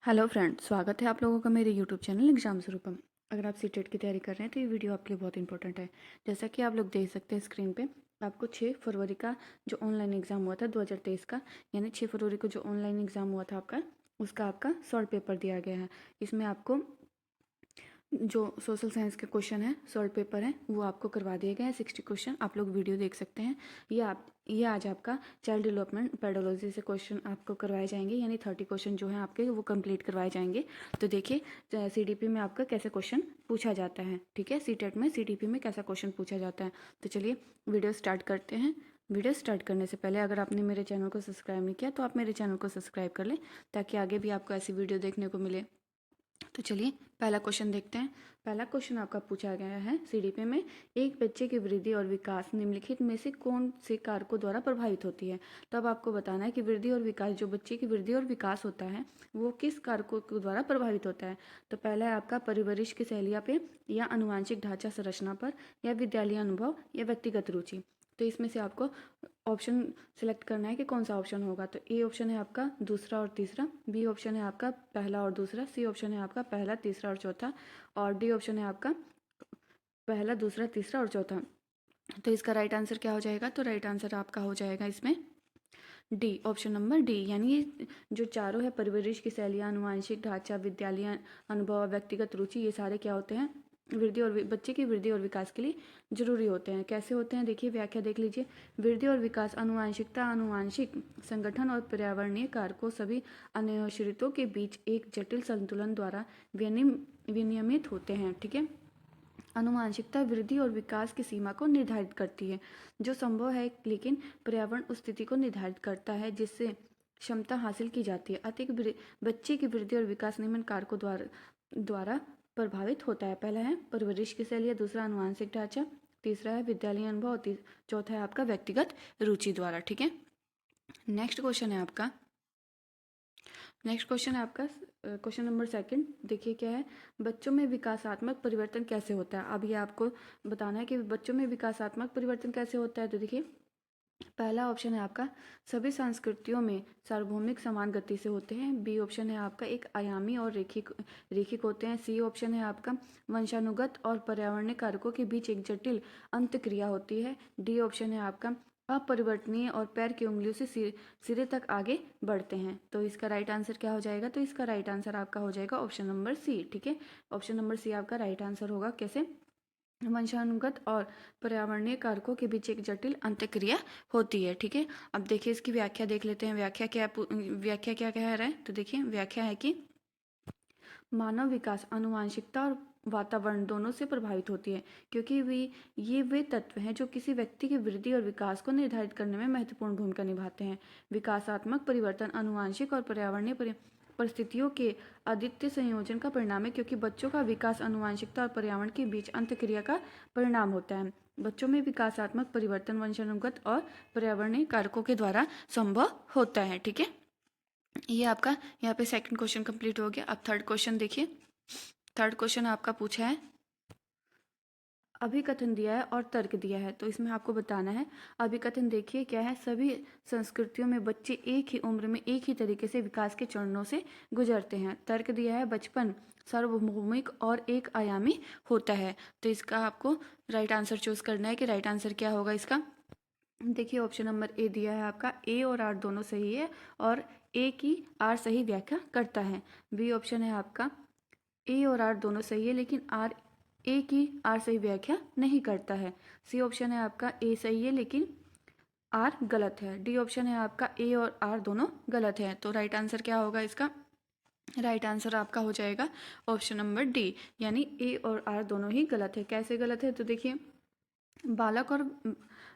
Hello friend, स्वागत है आप लोगों का मेरे यूट्यूब चैनल एग्जाम स्वरूपम। अगर आप सीटेट की तैयारी कर रहे हैं तो ये वीडियो आपके लिए बहुत इंपॉर्टेंट है। जैसा कि आप लोग देख सकते हैं स्क्रीन पे, आपको 6 फरवरी का जो ऑनलाइन एग्ज़ाम हुआ था 2023 का, यानी 6 फरवरी को जो ऑनलाइन एग्ज़ाम हुआ था आपका, उसका आपका सॉल्व पेपर दिया गया है। इसमें आपको जो सोशल साइंस के क्वेश्चन है, सॉल्व पेपर है, वो आपको करवा दिए गए हैं। 60 क्वेश्चन आप लोग वीडियो देख सकते हैं। ये आज आपका चाइल्ड डेवलपमेंट पेडोलॉजी से क्वेश्चन आपको करवाए जाएंगे, यानी 30 क्वेश्चन जो हैं आपके वो कंप्लीट करवाए जाएंगे। तो देखिए सीडीपी में आपका कैसे क्वेश्चन पूछा जाता है, ठीक है, सीटेट में सीडीपी में कैसा क्वेश्चन पूछा जाता है। तो चलिए वीडियो स्टार्ट करते हैं। वीडियो स्टार्ट करने से पहले अगर आपने मेरे चैनल को सब्सक्राइब नहीं किया तो आप मेरे चैनल को सब्सक्राइब कर लें, ताकि आगे भी आपको ऐसी वीडियो देखने को मिले। तो चलिए पहला क्वेश्चन देखते हैं। पहला क्वेश्चन आपका पूछा गया है सीडीपी में, एक बच्चे की वृद्धि और विकास निम्नलिखित में से कौन से कारकों द्वारा प्रभावित होती है। तो अब आपको बताना है कि वृद्धि और विकास, जो बच्चे की वृद्धि और विकास होता है वो किस कारकों के द्वारा प्रभावित होता है। तो पहला है आपका परिवरिश की शैलिया पे, या अनुवांशिक ढांचा संरचना पर, या विद्यालय अनुभव, या व्यक्तिगत रुचि। तो इसमें से आपको ऑप्शन सेलेक्ट करना है कि कौन सा ऑप्शन होगा। तो ए ऑप्शन है आपका दूसरा और तीसरा, बी ऑप्शन है आपका पहला और दूसरा, सी ऑप्शन है आपका पहला तीसरा और चौथा, और डी ऑप्शन है आपका पहला दूसरा तीसरा और चौथा। तो इसका राइट आंसर क्या हो जाएगा। तो राइट आंसर आपका हो जाएगा इसमें डी, ऑप्शन नंबर डी। यानी ये जो चारों है, परिवरिश की शैलियाँ, अनुवांशिक ढांचा, विद्यालय अनुभव, व्यक्तिगत रुचि, ये सारे क्या होते हैं, वृद्धि और बच्चे की वृद्धि और विकास के लिए जरूरी होते हैं। कैसे होते हैं देखिए, व्याख्या देख लीजिए। वृद्धि और विकास अनुवांशिकता, अनुवांशिक संगठन और पर्यावरणीय कारकों सभी अन्योश्रितों के बीच एक जटिल संतुलन द्वारा विनियमित होते हैं, ठीक है। अनुवांशिकता वृद्धि और विकास की सीमा को निर्धारित करती है, जो संभव है, लेकिन पर्यावरण उस स्थिति को निर्धारित करता है जिससे क्षमता हासिल की जाती है। अतः बच्चे की वृद्धि और विकास निम्न कारकों द्वारा प्रभावित होता है। पहला है परवरिश की शैली, दूसरा अनुवांशिक ढांचा, तीसरा है विद्यालय अनुभव, और चौथा है आपका व्यक्तिगत रुचि द्वारा, ठीक है। नेक्स्ट क्वेश्चन है आपका, नेक्स्ट क्वेश्चन है आपका क्वेश्चन नंबर सेकंड। देखिए क्या है, बच्चों में विकासात्मक परिवर्तन कैसे होता है। अब ये आपको बताना है कि बच्चों में विकासात्मक परिवर्तन कैसे होता है। तो देखिए पहला ऑप्शन है आपका सभी संस्कृतियों में सार्वभौमिक समान गति से होते हैं। बी ऑप्शन है आपका एक आयामी और रेखिक रेखिक होते हैं। सी ऑप्शन है आपका वंशानुगत और पर्यावरणीय कारकों के बीच एक जटिल अंतक्रिया होती है। डी ऑप्शन है आपका अपरिवर्तनीय और पैर की उंगलियों से सिरे तक आगे बढ़ते हैं। तो इसका राइट आंसर क्या हो जाएगा। तो इसका राइट आंसर आपका हो जाएगा ऑप्शन नंबर सी, ठीक है। ऑप्शन नंबर सी आपका राइट आंसर होगा। कैसे, वंशानुगत और पर्यावरणीय कारकों के बीच एक जटिल अंतःक्रिया होती है, ठीक है। अब देखिए इसकी व्याख्या देख लेते हैं। व्याख्या क्या कह रहा है। तो देखिए व्याख्या है कि मानव विकास आनुवंशिकता और वातावरण दोनों से प्रभावित होती है, क्योंकि वे तत्व हैं जो किसी व्यक्ति की वृद्धि और विकास को निर्धारित करने में महत्वपूर्ण भूमिका निभाते हैं। विकासात्मक परिवर्तन आनुवंशिक और पर्यावरणीय परिस्थितियों के अद्वितीय संयोजन का परिणाम है, क्योंकि बच्चों का विकास आनुवंशिकता और पर्यावरण के बीच अंतःक्रिया का परिणाम होता है। बच्चों में विकासात्मक परिवर्तन वंशानुगत और पर्यावरणीय कारकों के द्वारा संभव होता है, ठीक है। ये आपका यहाँ पे सेकंड क्वेश्चन कंप्लीट हो गया। अब थर्ड क्वेश्चन देखिए। थर्ड क्वेश्चन आपका पूछा है, अभिकथन दिया है और तर्क दिया है। तो इसमें आपको बताना है, अभिकथन देखिए क्या है, सभी संस्कृतियों में बच्चे एक ही उम्र में एक ही तरीके से विकास के चरणों से गुजरते हैं। तर्क दिया है, बचपन सार्वभौमिक और एक आयामी होता है। तो इसका आपको राइट आंसर चूज करना है कि राइट आंसर क्या होगा इसका। देखिए ऑप्शन नंबर ए दिया है आपका, ए और आर दोनों सही है, और ए की आर सही व्याख्या करता है। बी ऑप्शन है आपका, ए और आर दोनों सही है, लेकिन आर ए की आर सही व्याख्या नहीं करता है। सी ऑप्शन है आपका, ए सही है लेकिन आर गलत है। डी ऑप्शन है आपका, ए और आर दोनों गलत है। तो राइट आंसर क्या होगा इसका। राइट आंसर आपका हो जाएगा ऑप्शन नंबर डी, यानी ए और आर दोनों ही गलत है। कैसे गलत है। तो देखिए बालक और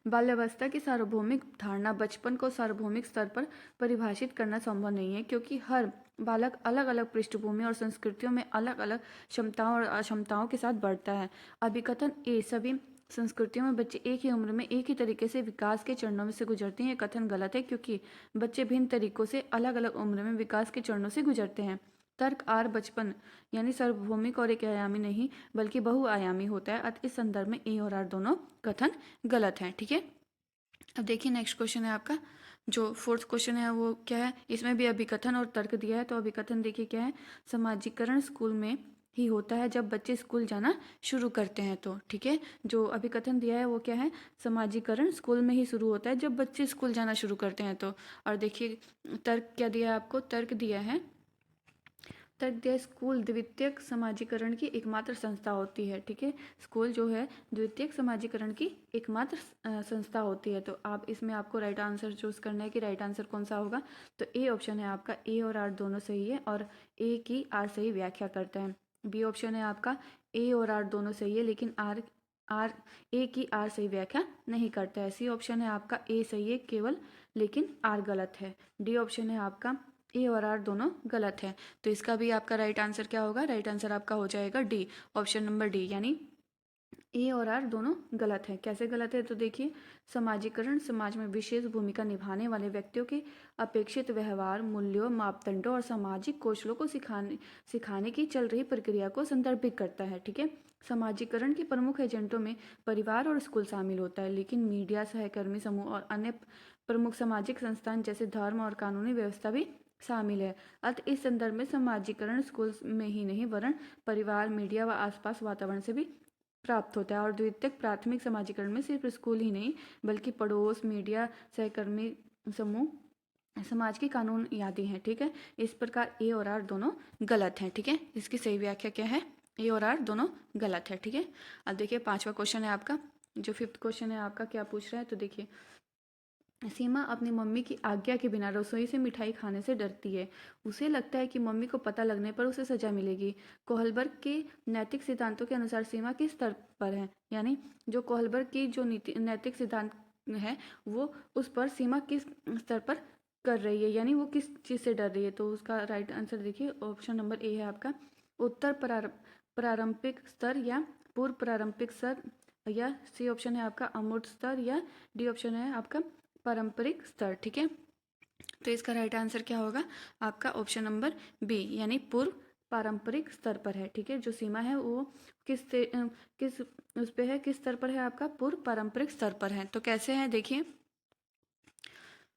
बाल्यावस्था की सार्वभौमिक धारणा, बचपन को सार्वभौमिक स्तर पर परिभाषित करना संभव नहीं है, क्योंकि हर बालक अलग अलग पृष्ठभूमि और संस्कृतियों में अलग अलग क्षमताओं और अक्षमताओं के साथ बढ़ता है। अभिकथन ए, सभी संस्कृतियों में बच्चे एक ही उम्र में एक ही तरीके से विकास के चरणों में से गुजरते हैं, ये कथन गलत है, क्योंकि बच्चे भिन्न तरीकों से अलग अलग उम्र में विकास के चरणों से गुजरते हैं। तर्क आर बचपन यानी सार्वभौमिक और एक आयामी नहीं बल्कि बहुआयामी होता है, अतः इस संदर्भ में ए और आर दोनों कथन गलत हैं, ठीक है। अब देखिए नेक्स्ट क्वेश्चन है आपका, जो फोर्थ क्वेश्चन है वो क्या है, इसमें भी अभिकथन और तर्क दिया है। तो अभिकथन देखिए क्या है, समाजीकरण स्कूल में ही होता है जब बच्चे स्कूल जाना शुरू करते हैं। तो ठीक है, जो अभिकथन दिया है वो क्या है, समाजीकरण स्कूल में ही शुरू होता है जब बच्चे स्कूल जाना शुरू करते हैं। तो और देखिए तर्क क्या दिया है आपको, तर्क दिया है, तर्क दिया है, स्कूल द्वितीयक समाजीकरण की एकमात्र संस्था होती है। ठीक है, स्कूल जो है द्वितीयक समाजीकरण की एकमात्र संस्था होती है। तो आप इसमें आपको राइट आंसर चूज करना है कि राइट आंसर कौन सा होगा। तो ए ऑप्शन है आपका, ए और आर दोनों सही है और ए की आर सही व्याख्या करता है। बी ऑप्शन है आपका, ए और आर दोनों सही है लेकिन आर आर ए की आर सही व्याख्या नहीं करता है। सी ऑप्शन है आपका, ए सही है केवल लेकिन आर गलत है। डी ऑप्शन है आपका, ए और आर दोनों गलत है। तो इसका भी आपका राइट आंसर क्या होगा, राइट आंसर आपका हो जाएगा डी, ऑप्शन नंबर डी, यानी ए और आर दोनों गलत है। कैसे गलत है, तो देखिए समाजीकरण समाज में विशेष भूमिका निभाने वाले व्यक्तियों के अपेक्षित व्यवहार, मूल्यों, मापदंडों और सामाजिक कौशलों को सिखाने की चल रही प्रक्रिया को संदर्भित करता है। ठीक है, समाजीकरण के प्रमुख एजेंटों में परिवार और स्कूल शामिल होता है, लेकिन मीडिया, सहकर्मी समूह और अन्य प्रमुख सामाजिक संस्थान जैसे धर्म और कानूनी व्यवस्था भी शामिल है। अतः इस संदर्भ में समाजीकरण स्कूल में ही नहीं वरन परिवार, मीडिया व आसपास वातावरण से भी प्राप्त होता है। और द्वितीयक प्राथमिक समाजीकरण में सिर्फ स्कूल ही नहीं बल्कि पड़ोस, मीडिया, सहकर्मी समूह, समाज के कानून आदि हैं। ठीक है, इस प्रकार ए और आर दोनों गलत हैं। ठीक है, इसकी सही व्याख्या क्या है, ए और आर दोनों गलत है। ठीक है, अब देखिए पांचवा क्वेश्चन है आपका, जो फिफ्थ क्वेश्चन है आपका क्या पूछ रहा है, तो देखिए सीमा अपनी मम्मी की आज्ञा के बिना रसोई से मिठाई खाने से डरती है। उसे लगता है कि मम्मी को पता लगने पर उसे सजा मिलेगी। कोहलबर्ग के नैतिक सिद्धांतों के अनुसार सीमा किस स्तर पर है, यानी जो कोहलबर्ग की जो नैतिक सिद्धांत है वो उस पर सीमा किस स्तर पर कर रही है, यानी वो किस चीज़ से डर रही है। तो उसका राइट आंसर देखिए ऑप्शन नंबर ए है आपका, उत्तर प्रारंभिक स्तर या पूर्व प्रारंभिक स्तर, या सी ऑप्शन है आपका अमूर्त स्तर, या डी ऑप्शन है आपका पारंपरिक स्तर। ठीक है, तो इसका राइट आंसर क्या होगा आपका, ऑप्शन नंबर बी, यानी पूर्व पारंपरिक स्तर पर है। ठीक है, जो सीमा है वो किस उस पे है, किस स्तर पर है आपका, पूर्व पारंपरिक स्तर पर है। तो कैसे है देखिए,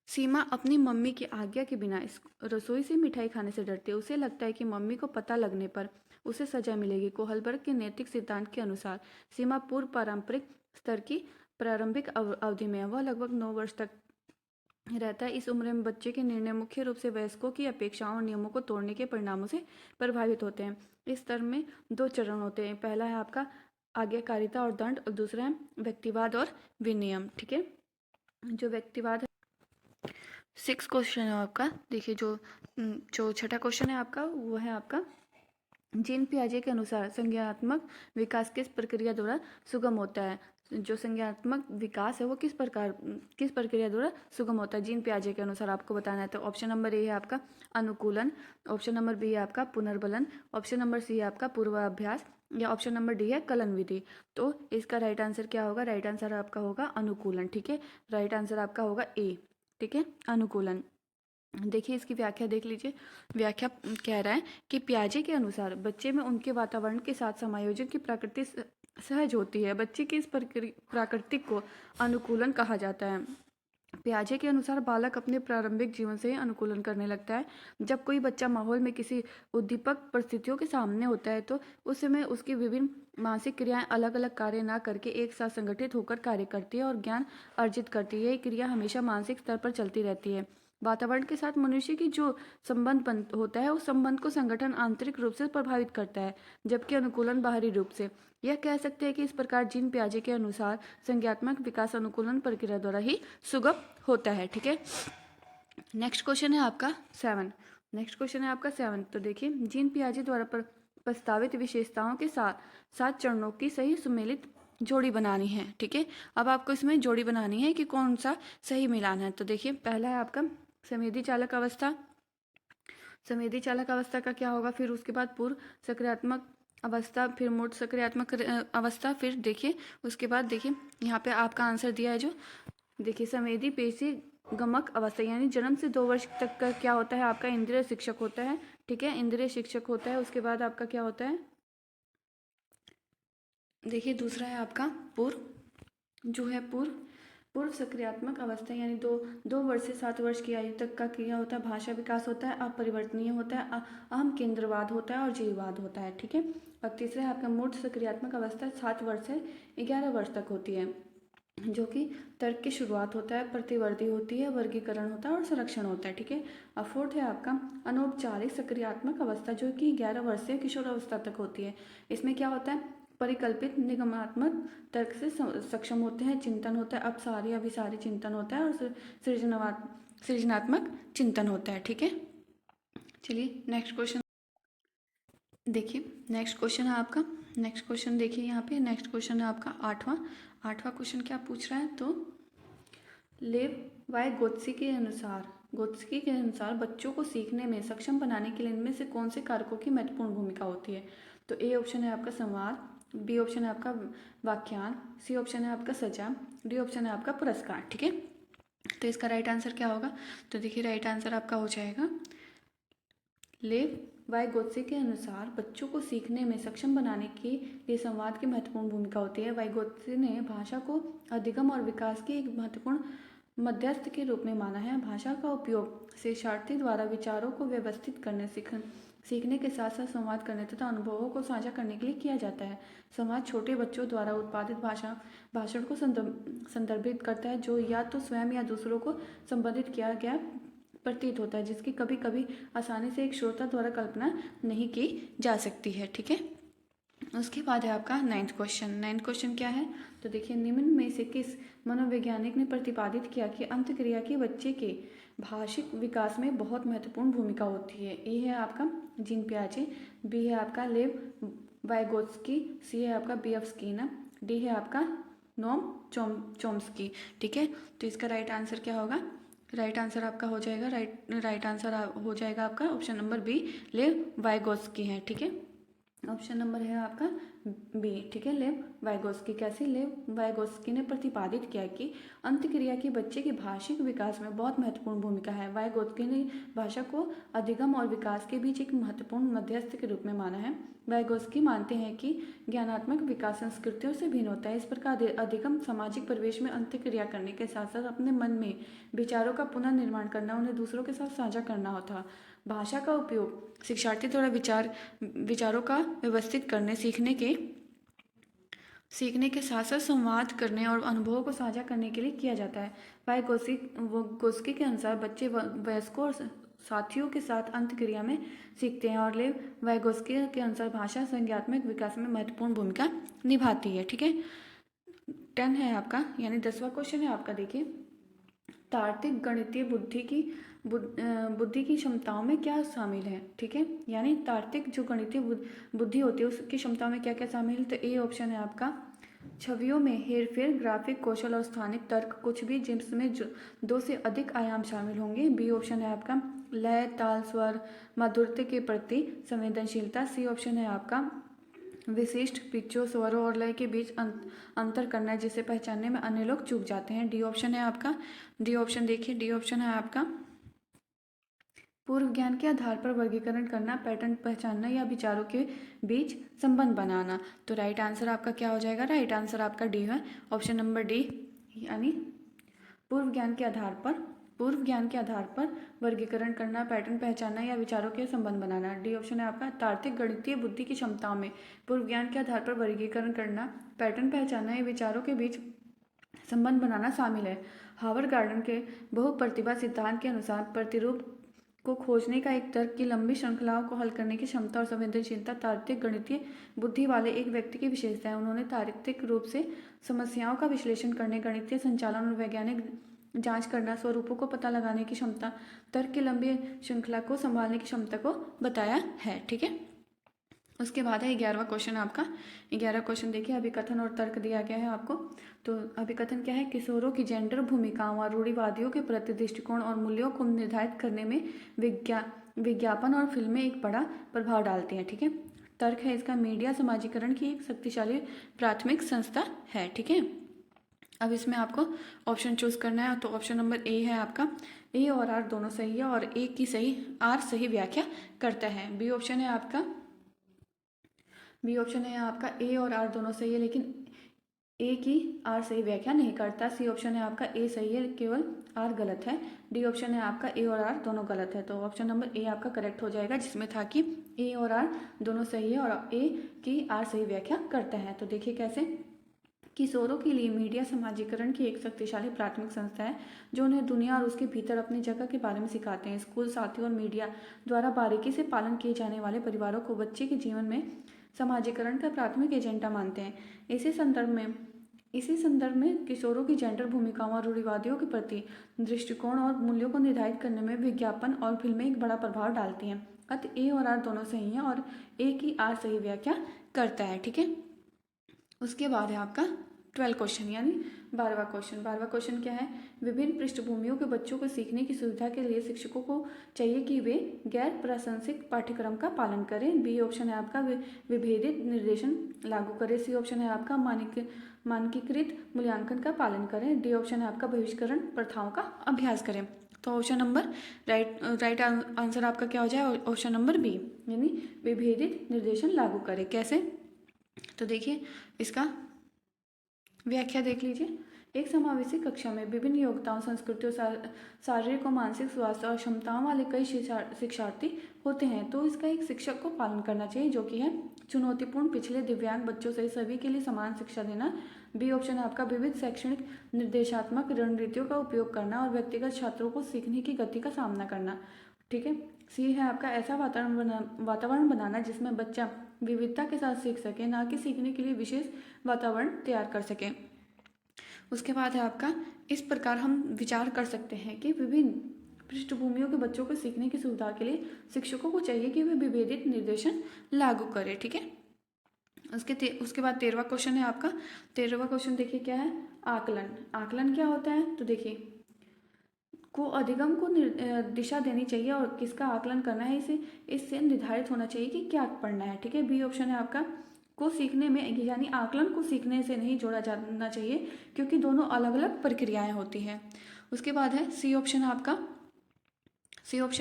सीमा अपनी मम्मी की आज्ञा के बिना इस रसोई से मिठाई खाने से डरती है। उसे लगता है कि मम्मी को पता लगने पर उसे सजा मिलेगी। कोहलबर्ग के नैतिक सिद्धांत के अनुसार सीमा पूर्व पारंपरिक स्तर की प्रारंभिक अवधि में है। वह लगभग 9 वर्ष तक रहता है। इस उम्र में बच्चे के निर्णय मुख्य रूप से वयस्कों की अपेक्षाओं और नियमों को तोड़ने के परिणामों से प्रभावित होते हैं। इस स्तर में 2 चरण होते हैं, पहला है आपका आज्ञाकारिता और दंड और दूसरा है व्यक्तिवाद और विनियम। ठीक है, जो व्यक्तिवाद है, 6 क्वेश्चन है आपका, देखिए जो छठा क्वेश्चन है आपका वो है आपका, जीन पियाजे के अनुसार संज्ञानात्मक विकास किस प्रक्रिया द्वारा सुगम होता है। जो संज्ञानात्मक विकास है वो किस प्रक्रिया द्वारा सुगम होता है जीन पियाजे के अनुसार आपको बताना है। तो ऑप्शन नंबर ए है आपका अनुकूलन, ऑप्शन नंबर बी है आपका पुनर्बलन, ऑप्शन नंबर सी है आपका पूर्वाभ्यास, या ऑप्शन नंबर डी है कलन विधि। तो इसका राइट आंसर क्या होगा, राइट आंसर आपका होगा अनुकूलन। ठीक है, राइट आंसर आपका होगा ए। ठीक है, अनुकूलन। देखिए इसकी व्याख्या देख लीजिए, व्याख्या कह रहा है कि पियाजे के अनुसार बच्चे में उनके वातावरण के साथ समायोजन की प्रकृति सहज होती है। बच्चे की इस प्राकृतिक को अनुकूलन कहा जाता है। पियाजे के अनुसार बालक अपने प्रारंभिक जीवन से ही अनुकूलन करने लगता है। जब कोई बच्चा माहौल में किसी उद्दीपक परिस्थितियों के सामने होता है तो उस समय उसकी विभिन्न मानसिक क्रियाएं अलग अलग कार्य ना करके एक साथ संगठित होकर कार्य करती है और ज्ञान अर्जित करती है। यह क्रिया हमेशा मानसिक स्तर पर चलती रहती है। वातावरण के साथ मनुष्य की जो संबंध होता है उस संबंध को संगठन आंतरिक रूप से प्रभावित करता है, जबकि अनुकूलन बाहरी रूप से। यह कह सकते हैं कि इस प्रकार जीन पियाजे के अनुसार संज्ञात्मक विकास अनुकूलन प्रक्रिया द्वारा ही सुगम होता है। ठीक है, नेक्स्ट क्वेश्चन है आपका 7। नेक्स्ट क्वेश्चन है आपका 7। तो देखिए जीन पियाजे द्वारा प्रस्तावित विशेषताओं के साथ 7 चरणों की सही सुमेलित जोड़ी बनानी है। ठीक है, अब आपको इसमें जोड़ी बनानी है कि कौन सा सही मिलान है। तो देखिए पहला है आपका संवेदी चालक अवस्था। संवेदी चालक अवस्था का क्या होगा, फिर उसके बाद पूर्व सक्रियात्मक अवस्था, फिर मूर्त सक्रियात्मक अवस्था, फिर देखिए उसके बाद देखिए यहाँ पे आपका आंसर दिया है जो देखिए संवेदी पेशी गमक अवस्था, यानी जन्म से 2 वर्ष तक का क्या होता है आपका इंद्रिय शिक्षक होता है। ठीक है, इंद्रिय शिक्षक होता है। उसके बाद आपका क्या होता है, देखिए दूसरा है आपका पूर्व, जो है पूर्व पूर्व सक्रियात्मक अवस्था यानी 2 वर्ष से 7 वर्ष की आयु तक का क्रिया होता है। भाषा विकास होता है, अपरिवर्तनीय होता है, अहम केंद्रवाद होता है और जीववाद होता है। ठीक है। और तीसरा है आपका मूर्त सक्रियात्मक अवस्था 7 वर्ष से 11 वर्ष तक होती है, जो कि तर्क की शुरुआत होता है, प्रतिवर्ती होती है, वर्गीकरण होता है और संरक्षण होता है। ठीक है। और फोर्थ है आपका अनौपचारिक सक्रियात्मक अवस्था, जो कि 11 वर्ष से किशोर अवस्था तक होती है। इसमें क्या होता है, परिकल्पित निगमात्मक तर्क से सक्षम होते हैं, चिंतन होता है, अपसारी अभिसारी चिंतन होता है और सृजनात्मक चिंतन होता है। ठीक है। चलिए नेक्स्ट क्वेश्चन देखिए। नेक्स्ट क्वेश्चन है आपका, नेक्स्ट क्वेश्चन देखिए यहाँ पे। नेक्स्ट क्वेश्चन है आपका आठवां क्वेश्चन क्या पूछ रहा है, तो लेव वाई गोत्सी के अनुसार बच्चों को सीखने में सक्षम बनाने के लिए इनमें से कौन से कारकों की महत्वपूर्ण भूमिका होती है। तो ए ऑप्शन है आपका संवाद, बी ऑप्शन है आपका व्याख्यान, सी ऑप्शन है आपका सजा, डी ऑप्शन है आपका पुरस्कार। ठीक है। तो इसका राइट आंसर क्या होगा, तो देखिए राइट आंसर आपका हो जाएगा लेव वाइगोत्से के अनुसार बच्चों को सीखने में सक्षम बनाने के लिए संवाद की महत्वपूर्ण भूमिका होती है। वाइगोत्से ने भाषा को अधिगम और विकास की एक महत्वपूर्ण मध्यस्थ के रूप में माना है। भाषा का उपयोग शिक्षार्थी द्वारा विचारों को व्यवस्थित करने, सीखने के साथ साथ संवाद करने तथा अनुभवों को साझा करने के लिए किया जाता है। संवाद छोटे बच्चों द्वारा उत्पादित भाषण को संदर्भित करता है, जो या तो स्वयं या दूसरों को संबोधित किया गया प्रतीत होता है, जिसकी कभी कभी आसानी से एक श्रोता द्वारा कल्पना नहीं की जा सकती है। ठीक है। उसके बाद है आपका नाइन्थ क्वेश्चन क्या है, तो देखिए निम्न में से किस मनोवैज्ञानिक ने प्रतिपादित किया कि अंतःक्रिया की बच्चे के भाषिक विकास में बहुत महत्वपूर्ण भूमिका होती है। ए है आपका जीन पियाजे, बी है आपका लेव वाइगोत्स्की, सी है आपका बी एफ स्किनर, डी है आपका नोम चोम्स्की। ठीक है। तो इसका राइट आंसर क्या होगा, राइट आंसर आपका हो जाएगा राइट आंसर हो जाएगा आपका option number B, Lev Vygotsky है। ठीक है। ऑप्शन नंबर है आपका बी। ठीक है। लेव वाइगोत्स्की। कैसे, लेव वाइगोत्स्की ने प्रतिपादित किया कि अंतःक्रिया की बच्चे के भाषिक विकास में बहुत महत्वपूर्ण भूमिका है। वाइगोत्स्की ने भाषा को अधिगम और विकास के बीच एक महत्वपूर्ण मध्यस्थ के रूप में माना है। वाइगोत्स्की मानते हैं कि ज्ञानात्मक विकास संस्कृतियों से भिन्न होता है। इस प्रकार अधिगम सामाजिक परिवेश में अंतःक्रिया करने के साथ साथ अपने मन में विचारों का पुनर्निर्माण करना, उन्हें दूसरों के साथ साझा करना होता। भाषा का उपयोग शिक्षार्थी द्वारा विचारों का व्यवस्थित करने, सीखने के साथ साथ संवाद करने और अनुभवों को साझा करने के लिए किया जाता है। वाइगोत्स्की के अनुसार बच्चे वयस्कों और साथियों के साथ अंतःक्रिया में सीखते हैं, और लेव वाइगोत्स्की के अनुसार भाषा संज्ञात्मक विकास में महत्वपूर्ण भूमिका निभाती है। ठीक है। 10 है आपका, यानी 10वां क्वेश्चन है आपका। देखिए तार्किक गणितीय बुद्धि की क्षमताओं में क्या शामिल है। ठीक है। यानी तार्किक जो गणितीय बुद्धि होती है उसकी क्षमताओं में क्या क्या शामिल है, तो ए ऑप्शन है आपका छवियों में हेरफेर, ग्राफिक कौशल और स्थानिक तर्क, कुछ भी जिसमें 2 से अधिक आयाम शामिल होंगे। बी ऑप्शन है आपका लय, ताल, स्वर, माधुर्य के प्रति संवेदनशीलता। सी ऑप्शन है आपका विशिष्ट पिचों, स्वरों और लय के बीच अंतर करना, जिसे पहचानने में अन्य लोग चूक जाते हैं। डी ऑप्शन है आपका, डी ऑप्शन देखिए, डी ऑप्शन है आपका पूर्व ज्ञान के आधार पर वर्गीकरण करना, पैटर्न पहचानना या विचारों के बीच संबंध बनाना। तो राइट आंसर आपका क्या हो जाएगा, राइट आंसर आपका डी है, ऑप्शन नंबर डी, यानी पूर्व ज्ञान के आधार पर वर्गीकरण करना, पैटर्न पहचानना या विचारों के संबंध बनाना। डी ऑप्शन है आपका तार्किक गणितीय बुद्धि की क्षमताओं में पूर्व ज्ञान के आधार पर वर्गीकरण करना, पैटर्न पहचानना या विचारों के बीच संबंध बनाना शामिल है। हावर्ड गार्डन के बहुप्रतिभा सिद्धांत के अनुसार प्रतिरूप को खोजने का एक तर्क की लंबी श्रृंखलाओं को हल करने की क्षमता और संवेदनशीलता तार्किक गणितीय बुद्धि वाले एक व्यक्ति की विशेषता है। उन्होंने तार्किक रूप से समस्याओं का विश्लेषण करने, गणितीय संचालन और वैज्ञानिक जांच करना, स्वरूपों को पता लगाने की क्षमता, तर्क की लंबी श्रृंखला को संभालने की क्षमता को बताया है। ठीक है। उसके बाद है 11वां क्वेश्चन आपका। 11वां क्वेश्चन देखिए, अभिकथन और तर्क दिया गया है आपको। तो अभिकथन क्या है, किशोरों की जेंडर भूमिकाओं और रूढ़िवादियों के प्रति दृष्टिकोण और मूल्यों को निर्धारित करने में विज्ञापन और फिल्में एक बड़ा प्रभाव डालती हैं। ठीक है। तर्क है इसका मीडिया समाजीकरण की एक शक्तिशाली प्राथमिक संस्था है। ठीक है। अब इसमें आपको ऑप्शन चूज करना है, तो ऑप्शन नंबर ए है आपका, ए और आर दोनों सही है और ए की सही आर सही व्याख्या करता है। बी ऑप्शन है आपका ए और आर दोनों सही है, लेकिन ए की आर सही व्याख्या नहीं करता। सी ऑप्शन है आपका ए सही है, केवल आर गलत है। डी ऑप्शन है आपका ए और आर दोनों गलत है। तो ऑप्शन नंबर ए आपका करेक्ट हो जाएगा, जिसमें था कि ए और आर दोनों सही है और ए की आर सही व्याख्या करता है। तो देखिए कैसे। किशोरों के लिए मीडिया समाजीकरण की एक शक्तिशाली प्राथमिक संस्था है जो उन्हें दुनिया और उसके भीतर अपनी जगह के बारे में सिखाते हैं। स्कूल साथियों और मीडिया द्वारा बारीकी से पालन किए जाने वाले परिवारों को बच्चे के जीवन में समाजीकरण का प्राथमिक एजेंडा मानते हैं। इसी संदर्भ में किशोरों की जेंडर भूमिकाओं और रूढ़िवादियों के प्रति दृष्टिकोण और मूल्यों को निर्धारित करने में विज्ञापन और फिल्में एक बड़ा प्रभाव डालती हैं। अतः ए और आर दोनों सही हैं और ए की आर सही व्याख्या करता है। ठीक है। उसके बाद है आपका 12 क्वेश्चन यानी 12वां क्वेश्चन। 12वां क्वेश्चन क्या है। विभिन्न पृष्ठभूमियों के बच्चों को सीखने की सुविधा के लिए शिक्षकों को चाहिए कि वे गैर प्रासंगिक पाठ्यक्रम का पालन करें। बी ऑप्शन है आपका विभेदित निर्देशन लागू करें। सी ऑप्शन है आपका मानकीकृत मूल्यांकन का पालन करें। डी ऑप्शन है आपका बहिष्करण प्रथाओं का अभ्यास करें। तो ऑप्शन नंबर राइट आंसर आपका क्या हो जाए, ऑप्शन नंबर बी यानी विभेदित निर्देशन लागू करें। कैसे, तो देखिए इसका व्याख्या देख लीजिए। एक समावेशी कक्षा में विभिन्न योग्यताओं, संस्कृतियों, शारीरिक और मानसिक स्वास्थ्य और क्षमताओं वाले कई शिक्षार्थी होते हैं, तो इसका एक शिक्षक को पालन करना चाहिए, जो कि है चुनौतीपूर्ण, पिछले, दिव्यांग बच्चों सहित सभी के लिए समान शिक्षा देना। बी ऑप्शन है आपका विविध शैक्षणिक निर्देशात्मक रणनीतियों का उपयोग करना और व्यक्तिगत छात्रों को सीखने की गति का सामना करना। ठीक है। सी है आपका ऐसा वातावरण बनाना जिसमें बच्चा विविधता के साथ सीख सके, ना कि सीखने के लिए विशेष वातावरण तैयार कर सके। उसके बाद है आपका इस प्रकार हम विचार कर सकते हैं कि विभिन्न पृष्ठभूमियों के बच्चों को सीखने की सुविधा के लिए शिक्षकों को चाहिए कि वे विभेदित निर्देशन लागू करें। ठीक है। उसके बाद 13वां क्वेश्चन है आपका। 13वां क्वेश्चन देखिए क्या है। आकलन। आकलन क्या होता है, तो देखिए को अधिगम को दिशा देनी चाहिए और किसका आकलन करना है इससे निर्धारित होना चाहिए कि क्या पढ़ना है। ठीक है। बी ऑप्शन है आपका को सीखने में यानी आकलन को सीखने से नहीं जोड़ा जाना चाहिए, क्योंकि दोनों अलग अलग प्रक्रियाएं होती हैं। उसके बाद है सी ऑप्शन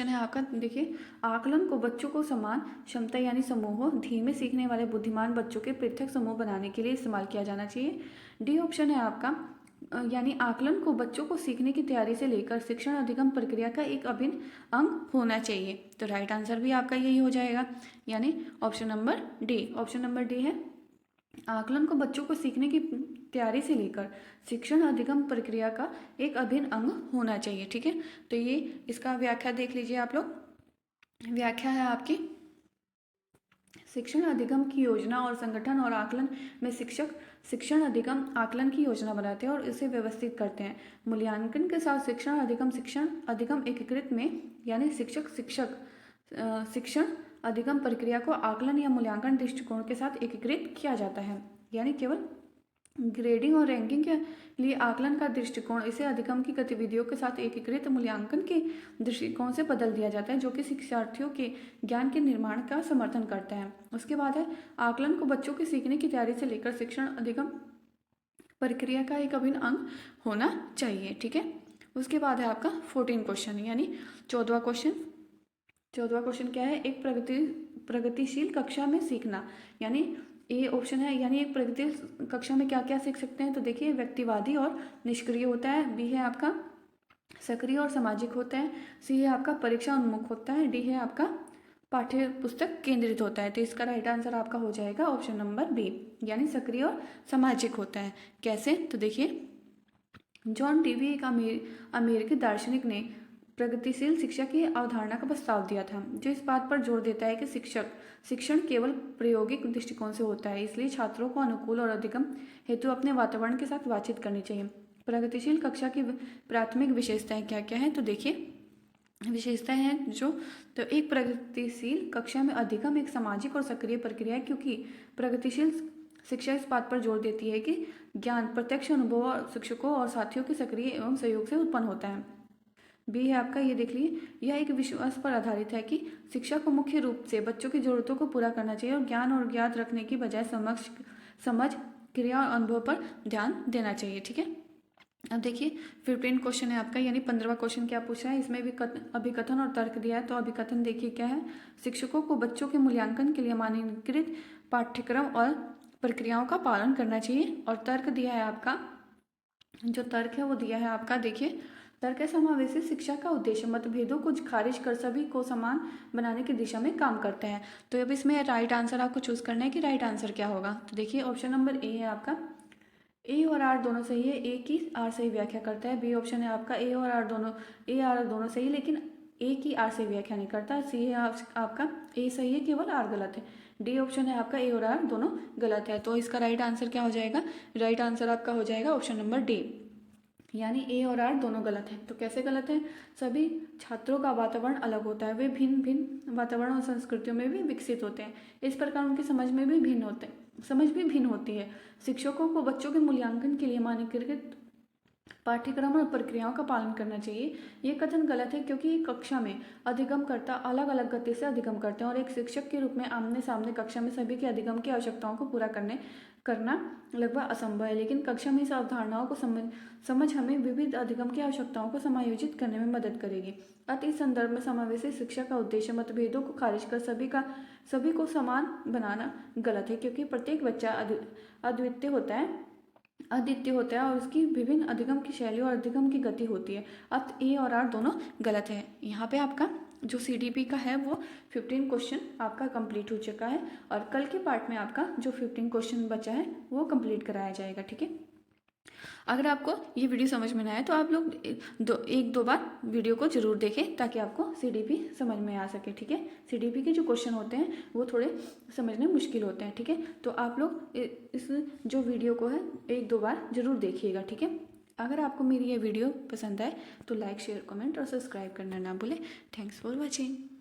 है आपका देखिए आकलन को बच्चों को समान क्षमता यानी समूहों, धीमे सीखने वाले बुद्धिमान बच्चों के पृथक समूह बनाने के लिए इस्तेमाल किया जाना चाहिए। डी ऑप्शन है आपका यानी आकलन को बच्चों को सीखने की तैयारी से लेकर शिक्षण अधिगम प्रक्रिया का एक अभिन्न अंग होना चाहिए। तो राइट आंसर भी आपका यही हो जाएगा, यानी option number D. Option number D है आकलन को बच्चों को सीखने की तैयारी से लेकर शिक्षण अधिगम प्रक्रिया का एक अभिन्न अंग होना चाहिए। ठीक है। तो ये इसका व्याख्या देख लीजिए आप लोग। व्याख्या है आपकी शिक्षण अधिगम की योजना और संगठन और आकलन में शिक्षक शिक्षण अधिगम आकलन की योजना बनाते हैं और इसे व्यवस्थित करते हैं। मूल्यांकन के साथ शिक्षण अधिगम एकीकृत में यानी शिक्षण अधिगम प्रक्रिया को आकलन या मूल्यांकन दृष्टिकोण के साथ एकीकृत किया जाता है, यानी केवल ग्रेडिंग और रैंकिंग के लिए आकलन का दृष्टिकोण इसे अधिगम की गतिविधियों के साथ एकीकृत मूल्यांकन के दृष्टिकोण से बदल दिया जाता है, जो कि शिक्षार्थियों के ज्ञान के निर्माण का समर्थन करता है। उसके बाद है आकलन को बच्चों के सीखने की तैयारी से लेकर शिक्षण अधिगम प्रक्रिया का एक अभिन्न अंग होना चाहिए। ठीक है। उसके बाद है आपका 14 क्वेश्चन यानी 14वां क्वेश्चन क्या है। एक प्रगतिशील कक्षा में सीखना, यानी ए ऑप्शन है यानी एक प्रगतिशील कक्षा में क्या क्या सीख सकते हैं, तो देखिए व्यक्तिवादी और निष्क्रिय होता है। बी है आपका सक्रिय और सामाजिक होता है। सी है आपका परीक्षा उन्मुख होता है। डी है आपका पाठ्य पुस्तक केंद्रित होता है। तो इसका राइट आंसर आपका हो जाएगा ऑप्शन नंबर बी, यानी सक्रिय और सामाजिक होता है। कैसे, तो देखिए जॉन डीवी एक अमेरिकी दार्शनिक ने प्रगतिशील शिक्षा की अवधारणा का प्रस्ताव दिया था, जो इस बात पर जोर देता है कि शिक्षण केवल प्रायोगिक दृष्टिकोण से होता है, इसलिए छात्रों को अनुकूल और अधिगम हेतु अपने वातावरण के साथ बातचीत करनी चाहिए। प्रगतिशील कक्षा की प्राथमिक विशेषताएं क्या क्या है, तो देखिए विशेषताएं हैं तो एक प्रगतिशील कक्षा में अधिगम एक सामाजिक और सक्रिय प्रक्रिया है, क्योंकि प्रगतिशील शिक्षा इस बात पर जोर देती है कि ज्ञान प्रत्यक्ष अनुभव और शिक्षकों और साथियों के सक्रिय एवं सहयोग से उत्पन्न होता है। बी है आपका, ये देख लीजिए, यह एक विश्वास पर आधारित है कि शिक्षा को मुख्य रूप से बच्चों की जरूरतों को पूरा करना चाहिए और ज्ञान और ज्ञात रखने की बजाय समझ क्रिया और अनुभव पर ध्यान देना चाहिए। ठीक है। अब देखिए 15 क्वेश्चन है आपका, यानी 15वां क्वेश्चन क्या पूछा है, इसमें भी अभिकथन और तर्क दिया है। तो अभिकथन देखिए क्या है। शिक्षकों को बच्चों के मूल्यांकन के लिए मानकीकृत पाठ्यक्रम और प्रक्रियाओं का पालन करना चाहिए। और तर्क दिया है आपका, जो तर्क है वो दिया है आपका, देखिए तर्क समावेशी शिक्षा का उद्देश्य मतभेदों को खारिज कर सभी को समान बनाने की दिशा में काम करता है। तो अब इसमें राइट आंसर आपको चूज करना है कि राइट आंसर क्या होगा। तो देखिए ऑप्शन नंबर ए है आपका, ए और आर दोनों सही है, ए की आर सही व्याख्या करता है। बी ऑप्शन है आपका, ए और आर दोनों सही, लेकिन ए की आर सही व्याख्या नहीं करता। सी है आपका, ए सही है केवल आर गलत है। डी ऑप्शन है आपका, ए और आर दोनों गलत है। तो इसका राइट आंसर क्या हो जाएगा, राइट आंसर आपका हो जाएगा ऑप्शन नंबर डी, यानी ए और आर दोनों गलत हैं। तो कैसे गलत है, सभी छात्रों का वातावरण अलग होता है, वे भिन्न भिन्न वातावरण और संस्कृतियों में भी विकसित होते हैं, इस प्रकार उनकी समझ भी भिन्न होती है। शिक्षकों को बच्चों के मूल्यांकन के लिए मानकीकृत पाठ्यक्रम और प्रक्रियाओं का पालन करना चाहिए। ये कथन गलत है, क्योंकि कक्षा में अधिगमकर्ता अलग अलग गति से अधिगम करते हैं और एक शिक्षक के रूप में आमने सामने कक्षा में सभी के अधिगम की आवश्यकताओं को पूरा करना लगभग असंभव है। लेकिन कक्षा में इस अवधारणाओं को समझ हमें विविध अधिगम की आवश्यकताओं को समायोजित करने में मदद करेगी। अतः इस संदर्भ में समावेशी शिक्षा का उद्देश्य मतभेदों को खारिज कर सभी को समान बनाना गलत है, क्योंकि प्रत्येक बच्चा अद्वितीय होता है और उसकी विभिन्न अधिगम की शैली और अधिगम की गति होती है। अब ए और आर दोनों गलत है। यहाँ पे आपका जो CDP का है वो 15 क्वेश्चन आपका कंप्लीट हो चुका है, और कल के पार्ट में आपका जो 15 क्वेश्चन बचा है वो कंप्लीट कराया जाएगा, ठीक है। अगर आपको ये वीडियो समझ में ना आए तो आप लोग एक दो बार वीडियो को जरूर देखें, ताकि आपको CDP समझ में आ सके, ठीक है। CDP के जो क्वेश्चन होते हैं वो थोड़े समझने मुश्किल होते हैं, ठीक है। तो आप लोग इस जो वीडियो को है एक दो बार जरूर देखिएगा, ठीक है। अगर आपको मेरी ये वीडियो पसंद आए तो लाइक शेयर कमेंट और सब्सक्राइब करना ना भूलें। Thanks for watching.